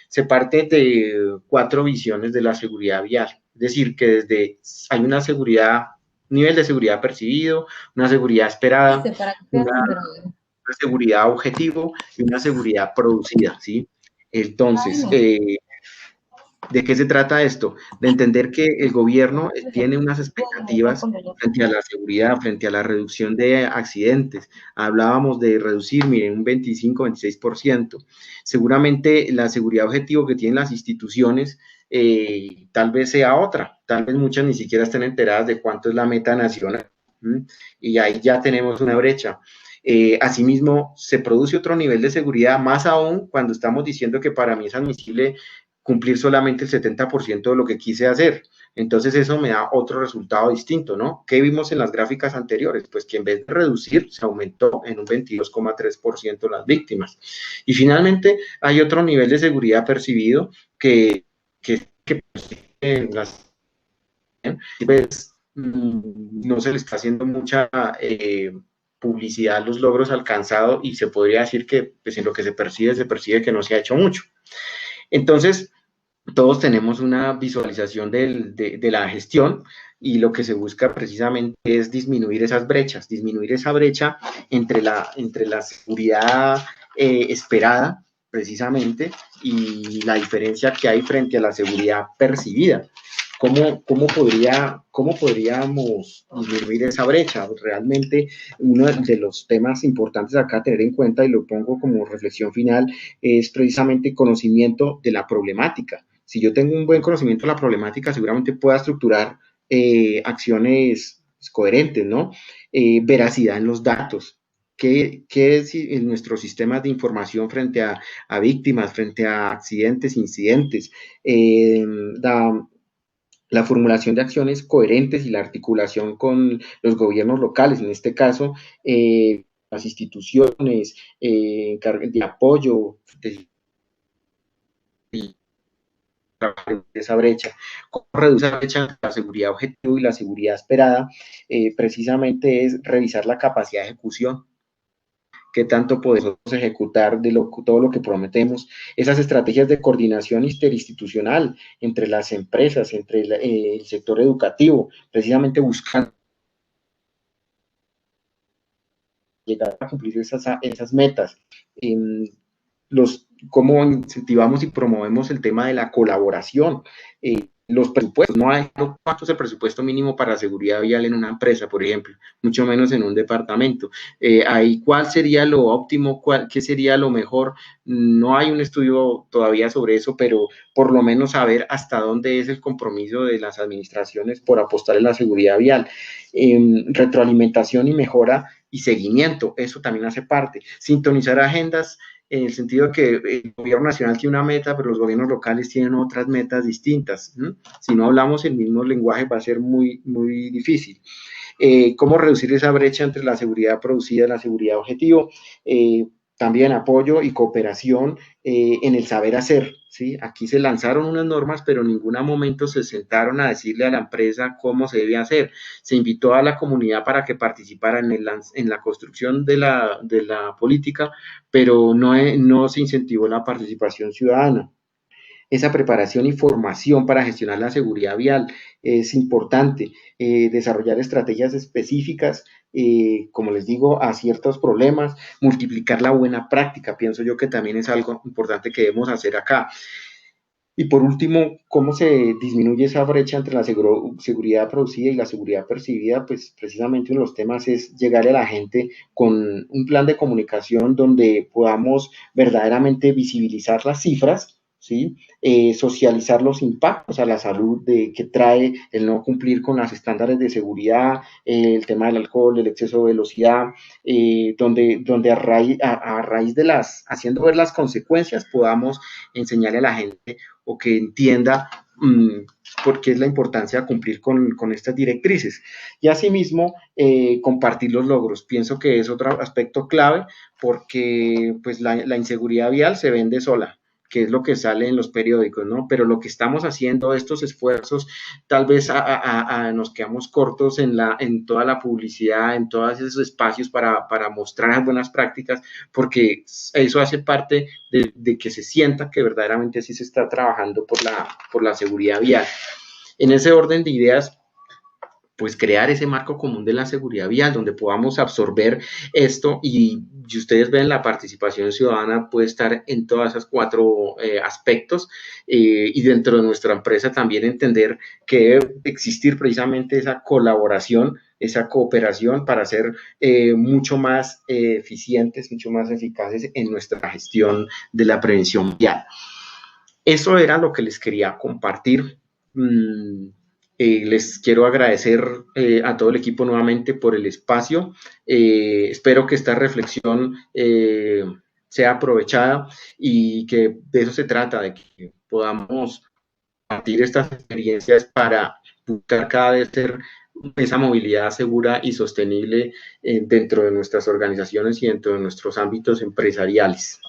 Se parte de 4 visiones de la seguridad vial, es decir, que desde hay una seguridad, nivel de seguridad percibido, una seguridad esperada, una seguridad objetivo y una seguridad producida, ¿sí? Entonces, ¿de qué se trata esto? De entender que el gobierno tiene unas expectativas frente a la seguridad, frente a la reducción de accidentes. Hablábamos de reducir, miren, un 25-26%. Seguramente la seguridad objetivo que tienen las instituciones tal vez sea otra. Tal vez muchas ni siquiera estén enteradas de cuánto es la meta nacional. Y ahí ya tenemos una brecha. Asimismo, se produce otro nivel de seguridad, más aún cuando estamos diciendo que para mí es admisible cumplir solamente el 70% de lo que quise hacer. Entonces eso me da otro resultado distinto, ¿no? ¿Qué vimos en las gráficas anteriores? Pues que en vez de reducir, se aumentó en un 22,3% las víctimas. Y finalmente hay otro nivel de seguridad percibido que las, pues, no se le está haciendo mucha publicidad a los logros alcanzados y se podría decir que pues, en lo que se percibe que no se ha hecho mucho. Entonces, todos tenemos una visualización de la gestión y lo que se busca precisamente es disminuir esas brechas, disminuir esa brecha entre la seguridad esperada precisamente y la diferencia que hay frente a la seguridad percibida. ¿Cómo podríamos disminuir esa brecha? Realmente uno de los temas importantes acá a tener en cuenta, y lo pongo como reflexión final, es precisamente conocimiento de la problemática. Si yo tengo un buen conocimiento de la problemática, seguramente pueda estructurar acciones coherentes, ¿no? Veracidad en los datos. ¿Qué es en nuestros sistemas de información frente a víctimas, frente a accidentes, incidentes? La formulación de acciones coherentes y la articulación con los gobiernos locales, en este caso, las instituciones de apoyo de esa brecha. ¿Cómo reducir la brecha entre la seguridad objetivo y la seguridad esperada? Precisamente es revisar la capacidad de ejecución. ¿Qué tanto podemos ejecutar de todo lo que prometemos? Esas estrategias de coordinación interinstitucional entre las empresas, entre el sector educativo, precisamente buscando llegar a cumplir esas metas. Cómo incentivamos y promovemos el tema de la colaboración. Los presupuestos, no hay cuánto es el presupuesto mínimo para seguridad vial en una empresa, por ejemplo, mucho menos en un departamento. Ahí, ¿cuál sería lo óptimo? ¿Qué sería lo mejor? No hay un estudio todavía sobre eso, pero por lo menos saber hasta dónde es el compromiso de las administraciones por apostar en la seguridad vial. Retroalimentación y mejora y seguimiento, eso también hace parte. Sintonizar agendas en el sentido de que el gobierno nacional tiene una meta, pero los gobiernos locales tienen otras metas distintas. Si no hablamos el mismo lenguaje va a ser muy, muy difícil. ¿Cómo reducir esa brecha entre la seguridad producida y la seguridad objetivo? También apoyo y cooperación en el saber hacer, ¿sí? Aquí se lanzaron unas normas, pero en ningún momento se sentaron a decirle a la empresa cómo se debe hacer. Se invitó a la comunidad para que participara en la construcción de la política, pero no se incentivó la participación ciudadana. Esa preparación y formación para gestionar la seguridad vial es importante. Desarrollar estrategias específicas, como les digo, a ciertos problemas, multiplicar la buena práctica, pienso yo que también es algo importante que debemos hacer acá. Y por último, ¿cómo se disminuye esa brecha entre la seguridad producida y la seguridad percibida? Pues precisamente uno de los temas es llegar a la gente con un plan de comunicación donde podamos verdaderamente visibilizar las cifras, ¿sí? Socializar los impactos a la salud que trae el no cumplir con los estándares de seguridad, el tema del alcohol, el exceso de velocidad, donde a raíz de haciendo ver las consecuencias, podamos enseñarle a la gente o que entienda por qué es la importancia de cumplir con estas directrices. Y asimismo, compartir los logros. Pienso que es otro aspecto clave porque pues, la inseguridad vial se vende sola, que es lo que sale en los periódicos, ¿no? Pero lo que estamos haciendo, estos esfuerzos, tal vez nos quedamos cortos en toda la publicidad, en todos esos espacios para mostrar las buenas prácticas, porque eso hace parte de que se sienta que verdaderamente sí se está trabajando por la seguridad vial. En ese orden de ideas, pues crear ese marco común de la seguridad vial donde podamos absorber esto y si ustedes ven la participación ciudadana puede estar en todas esas 4 aspectos y dentro de nuestra empresa también entender que debe existir precisamente esa colaboración, esa cooperación para ser mucho más eficientes, mucho más eficaces en nuestra gestión de la prevención vial. Eso era lo que les quería compartir. Les quiero agradecer a todo el equipo nuevamente por el espacio. Espero que esta reflexión sea aprovechada y que de eso se trata, de que podamos compartir estas experiencias para buscar cada vez ser esa movilidad segura y sostenible dentro de nuestras organizaciones y dentro de nuestros ámbitos empresariales.